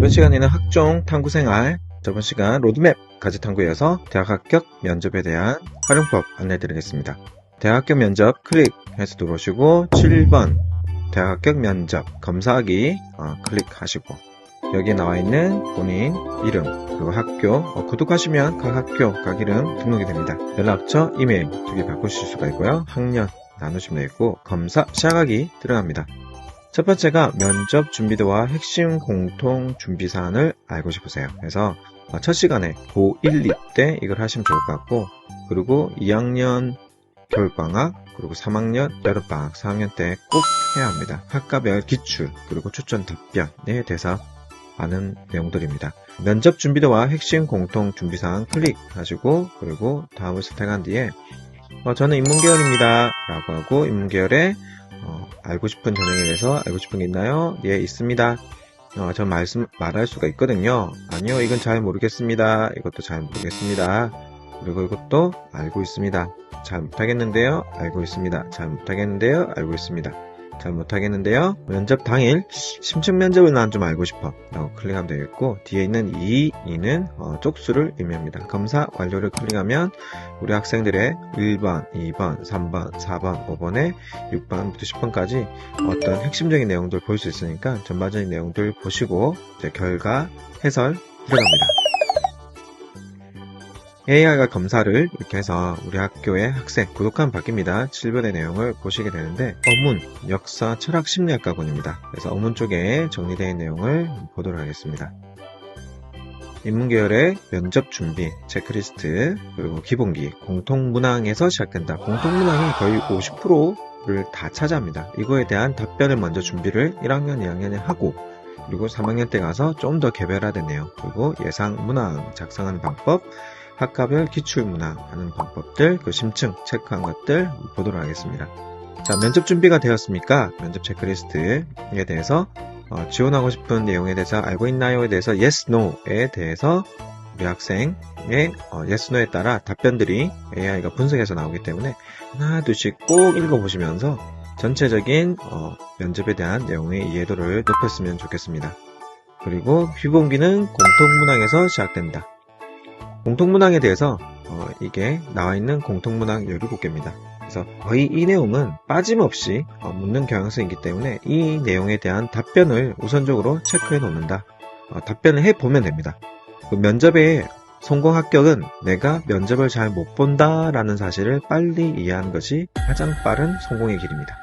이번 시간에는 학종 탐구생활, 저번 시간 로드맵 가지탐구에서 대학 합격 면접에 대한 활용법 안내드리겠습니다. 대학 합격 면접 클릭해서 들어오시고 7번 대학 합격 면접 검사하기 클릭하시고 여기에 나와있는 본인 이름 그리고 학교 구독하시면 각 학교 각 이름 등록이 됩니다. 연락처 이메일 2개 바꾸실 수가 있고요. 학년 나누시면 되겠고 검사 시작하기 들어갑니다. 첫 번째가 면접 준비도와 핵심 공통 준비 사안을 알고 싶으세요. 그래서 첫 시간에 고1, 2 때 이걸 하시면 좋을 것 같고, 그리고 2학년 겨울방학, 그리고 3학년 여름방학, 4학년 때 꼭 해야 합니다. 학과별 기출, 그리고 추천 답변에 대해서 아는 내용들입니다. 면접 준비도와 핵심 공통 준비 사안 클릭하시고, 그리고 다음을 선택한 뒤에 저는 인문계열입니다 라고 하고 인문계열에 알고 싶은 전형에 대해서 알고 싶은 게 있나요? 예, 있습니다. 전 말할 수가 있거든요. 아니요, 이건 잘 모르겠습니다. 이것도 잘 모르겠습니다. 그리고 이것도 알고 있습니다. 잘 못하겠는데요. 알고 있습니다. 잘 못하겠는데요. 알고 있습니다. 잘 못하겠는데요. 면접 당일 심층 면접을 난 좀 알고 싶어 라고 클릭하면 되겠고, 뒤에 있는 2는 쪽수를 의미합니다. 검사 완료를 클릭하면 우리 학생들의 1번, 2번, 3번, 4번, 5번에 6번부터 10번까지 어떤 핵심적인 내용들 볼 수 있으니까 전반적인 내용들 보시고 이제 결과 해설 들어갑니다. AI가 검사를 이렇게 해서 우리 학교의 학생 구독하면 바뀝니다. 7번의 내용을 보시게 되는데 어문, 역사, 철학, 심리학과군입니다. 그래서 어문 쪽에 정리되어 있는 내용을 보도록 하겠습니다. 인문계열의 면접 준비, 체크리스트, 그리고 기본기, 공통문항에서 시작된다. 공통문항이 거의 50%를 다 차지합니다. 이거에 대한 답변을 먼저 준비를 1학년, 2학년에 하고, 그리고 3학년 때 가서 좀 더 개별화된 내용, 그리고 예상문항 작성하는 방법, 학과별 기출문항 하는 방법들, 그 심층 체크한 것들 보도록 하겠습니다. 자, 면접 준비가 되었습니까? 면접 체크리스트에 대해서 지원하고 싶은 내용에 대해서 알고 있나요에 대해서 yes, no에 대해서 우리 학생의 yes, no에 따라 답변들이 AI가 분석해서 나오기 때문에 하나 둘씩 꼭 읽어보시면서 전체적인 면접에 대한 내용의 이해도를 높였으면 좋겠습니다. 그리고 기본기는 공통문항에서 시작된다. 공통문항에 대해서 이게 나와있는 공통문항 17개입니다. 그래서 거의 이 내용은 빠짐없이 묻는 경향성이기 때문에 이 내용에 대한 답변을 우선적으로 체크해 놓는다. 답변을 해보면 됩니다. 그 면접의 성공 합격은 내가 면접을 잘 못 본다 라는 사실을 빨리 이해하는 것이 가장 빠른 성공의 길입니다.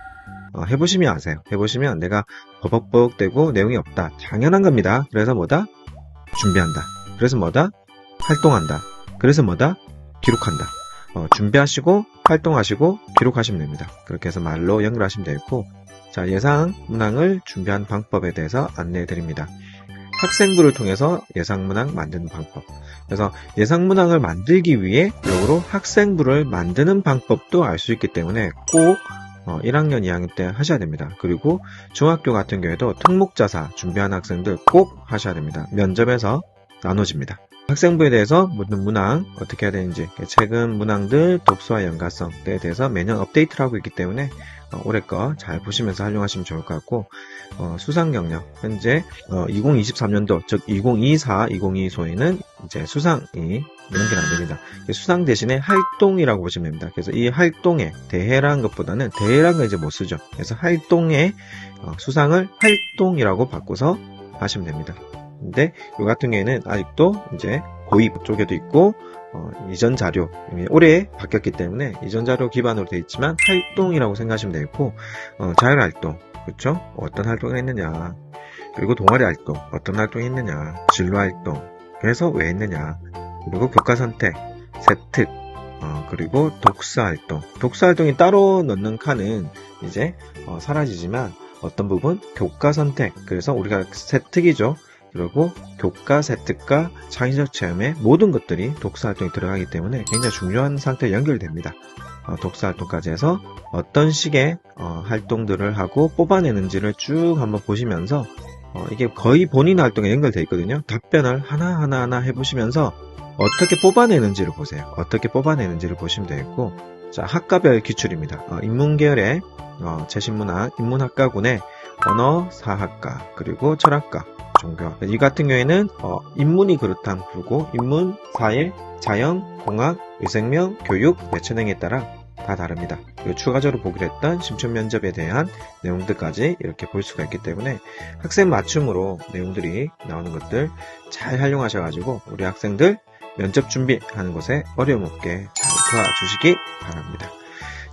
해보시면 아세요. 해보시면 내가 버벅버벅대고 내용이 없다. 당연한 겁니다. 그래서 뭐다? 준비한다. 그래서 뭐다? 활동한다. 그래서 뭐다? 기록한다. 준비하시고 활동하시고 기록하시면 됩니다. 그렇게 해서 말로 연결하시면 되겠고, 자, 예상 문항을 준비한 방법에 대해서 안내해 드립니다. 학생부를 통해서 예상 문항 만드는 방법. 그래서 예상 문항을 만들기 위해 역으로 학생부를 만드는 방법도 알 수 있기 때문에 꼭 1학년, 2학년 때 하셔야 됩니다. 그리고 중학교 같은 경우에도 특목자사 준비하는 학생들 꼭 하셔야 됩니다. 면접에서 나눠집니다. 학생부에 대해서 묻는 문항 어떻게 해야 되는지, 최근 문항들 독서와 연관성에 대해서 매년 업데이트를 하고 있기 때문에 올해 거 잘 보시면서 활용하시면 좋을 것 같고, 수상 경력 현재 2023년도 즉 2024, 2025에는 이제 수상이 연결 안 됩니다. 수상 대신에 활동이라고 보시면 됩니다. 그래서 이 활동에 대회라는 것보다는 대회라는 건 이제 못 쓰죠. 그래서 활동에 수상을 활동이라고 바꿔서 하시면 됩니다. 근데 이 같은 경우에는 아직도 이제 고입 쪽에도 있고 이전 자료, 올해 바뀌었기 때문에 이전 자료 기반으로 되어 있지만 활동이라고 생각하시면 되겠고, 자율활동, 그렇죠? 어떤 활동을 했느냐, 그리고 동아리 활동, 어떤 활동을 했느냐, 진로활동, 그래서 왜 했느냐, 그리고 교과선택, 세특, 그리고 독서활동. 독서활동이 따로 넣는 칸은 이제 사라지지만 어떤 부분 교과선택, 그래서 우리가 세특이죠. 그리고 교과 세특과 창의적 체험의 모든 것들이 독서활동에 들어가기 때문에 굉장히 중요한 상태에 연결됩니다. 독서활동까지 해서 어떤 식의 활동들을 하고 뽑아내는지를 쭉 한번 보시면서 이게 거의 본인 활동에 연결되어 있거든요. 답변을 하나하나 해보시면서 어떻게 뽑아내는지를 보세요. 어떻게 뽑아내는지를 보시면 되겠고, 자, 학과별 기출입니다. 인문계열의 제신문학 인문학과군의 언어, 사학과, 그리고 철학과, 종교. 이 같은 경우에는 인문이 그렇다면 부르고 인문, 사회, 자연, 공학, 위생명, 교육, 매체능에 따라 다 다릅니다. 그리고 추가적으로 보기로 했던 심층 면접에 대한 내용들까지 이렇게 볼 수가 있기 때문에 학생 맞춤으로 내용들이 나오는 것들 잘 활용하셔가지고 우리 학생들 면접 준비하는 것에 어려움 없게 잘 도와주시기 바랍니다.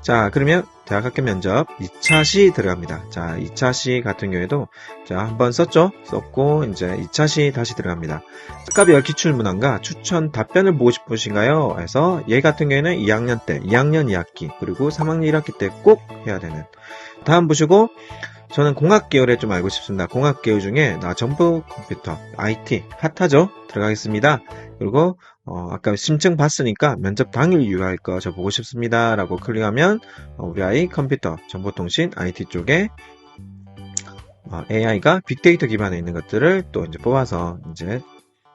자, 그러면 대학 합격 면접 2차 시 들어갑니다. 자, 2차 시 같은 경우에도 자, 한번 썼죠? 썼고 이제 2차 시 다시 들어갑니다. 특가별 기출문항과 추천 답변을 보고 싶으신가요? 해서 얘 같은 경우에는 2학년 때, 2학년 2학기, 그리고 3학년 1학기 때 꼭 해야 되는. 다음 보시고 저는 공학 계열에 좀 알고 싶습니다. 공학 계열 중에 정보 컴퓨터, IT, 핫하죠? 들어가겠습니다. 그리고 아까 심층 봤으니까 면접 당일 유효할 거 저 보고 싶습니다. 라고 클릭하면 우리 아이 컴퓨터, 정보통신, IT 쪽에 AI가 빅데이터 기반에 있는 것들을 또 이제 뽑아서 이제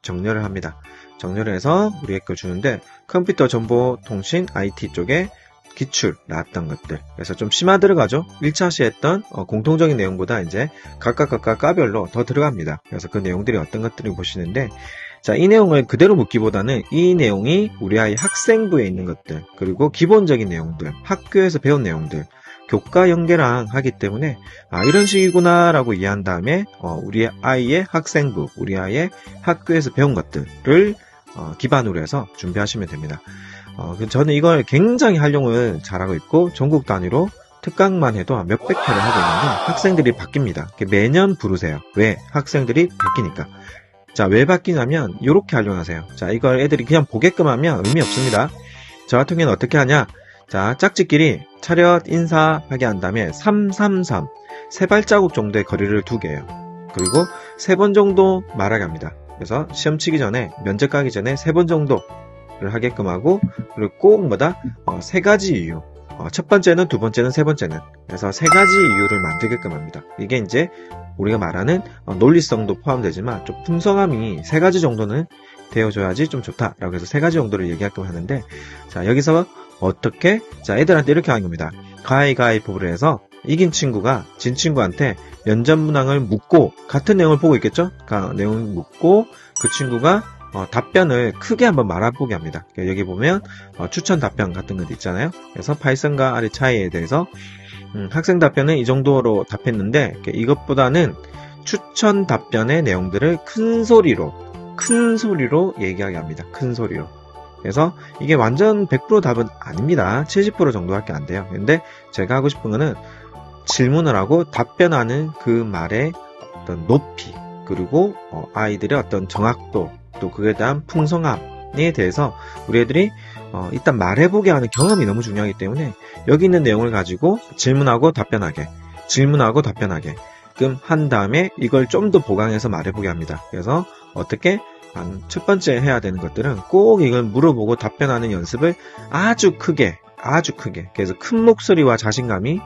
정렬을 합니다. 정렬을 해서 우리에게 걸 주는데 컴퓨터, 정보통신, IT 쪽에 기출 나왔던 것들. 그래서 좀 심화 들어가죠. 1차 시 했던 공통적인 내용보다 이제 각각 과별로 더 들어갑니다. 그래서 그 내용들이 어떤 것들을 보시는데 자, 이 내용을 그대로 묻기보다는 이 내용이 우리 아이 학생부에 있는 것들, 그리고 기본적인 내용들, 학교에서 배운 내용들, 교과 연계랑 하기 때문에 이런 식이구나 라고 이해한 다음에 우리 아이의 학생부, 우리 아이의 학교에서 배운 것들을 기반으로 해서 준비하시면 됩니다. 저는 이걸 굉장히 활용을 잘하고 있고 전국 단위로 특강만 해도 몇백 회를 하고 있는데 학생들이 바뀝니다. 매년 부르세요. 왜? 학생들이 바뀌니까. 자, 왜 바뀌냐면 이렇게 활용하세요. 자, 이걸 애들이 그냥 보게끔 하면 의미 없습니다. 저 같은 경우는 어떻게 하냐? 자, 짝짓끼리 차렷 인사하게 한 다음에 333 세 발자국 정도의 거리를 두게 해요. 그리고 3번 정도 말하게 합니다. 그래서 시험 치기 전에 면접 가기 전에 3번 정도를 하게끔 하고 그리고 꼭 뭐다? 3가지 이유. 첫 번째는, 두 번째는, 세 번째는. 그래서 3가지 이유를 만들게끔 합니다. 이게 이제 우리가 말하는 논리성도 포함되지만 좀 풍성함이 3가지 정도는 되어줘야지 좀 좋다라고 해서 3가지 정도를 얘기하게끔 하는데 자, 여기서 어떻게? 자, 애들한테 이렇게 하는 겁니다. 가위가위보를 해서 이긴 친구가 진 친구한테 면접 문항을 묻고 같은 내용을 보고 있겠죠? 내용을 묻고 그 친구가 답변을 크게 한번 말해보게 합니다. 여기 보면 추천 답변 같은 것도 있잖아요. 그래서 파이썬과 R의 차이에 대해서 학생 답변은 이 정도로 답했는데 이것보다는 추천 답변의 내용들을 큰 소리로 얘기하게 합니다. 큰 소리로. 그래서 이게 완전 100% 답은 아닙니다. 70% 정도밖에 안 돼요. 근데 제가 하고 싶은 거는 질문을 하고 답변하는 그 말의 어떤 높이 그리고 아이들의 어떤 정확도 또 그에 대한 풍성함에 대해서 우리 애들이 일단 말해보게 하는 경험이 너무 중요하기 때문에 여기 있는 내용을 가지고 질문하고 답변하게 그럼 한 다음에 이걸 좀 더 보강해서 말해보게 합니다. 그래서 어떻게 첫 번째 해야 되는 것들은 꼭 이걸 물어보고 답변하는 연습을 아주 크게 그래서 큰 목소리와 자신감이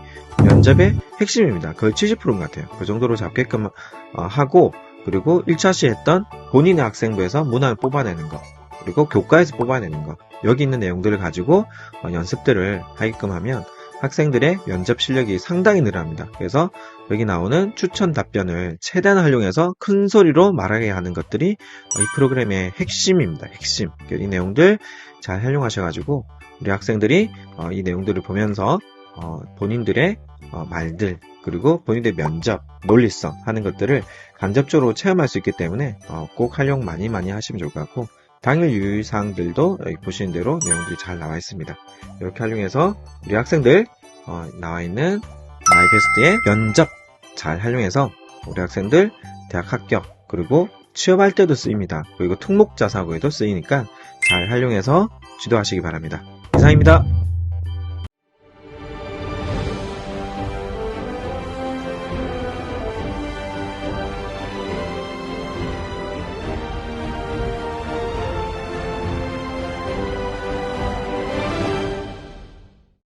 면접의 핵심입니다. 거의 70%인 것 같아요. 그 정도로 잡게끔 하고 그리고 1차 시 했던 본인의 학생부에서 문항을 뽑아내는 거 그리고 교과에서 뽑아내는 거 여기 있는 내용들을 가지고 연습들을 하게끔 하면 학생들의 면접 실력이 상당히 늘어납니다. 그래서 여기 나오는 추천 답변을 최대한 활용해서 큰 소리로 말하게 하는 것들이 이 프로그램의 핵심입니다. 핵심. 이 내용들 잘 활용하셔가지고 우리 학생들이 이 내용들을 보면서 본인들의 말들 그리고 본인들의 면접, 논리성 하는 것들을 간접적으로 체험할 수 있기 때문에 꼭 활용 많이 하시면 좋을 것 같고 당일 유의사항들도 여기 보시는 대로 내용들이 잘 나와 있습니다. 이렇게 활용해서 우리 학생들 나와 있는 마이베스트의 면접 잘 활용해서 우리 학생들 대학 합격 그리고 취업할 때도 쓰입니다. 그리고 특목자 사고에도 쓰이니까 잘 활용해서 지도하시기 바랍니다. 이상입니다.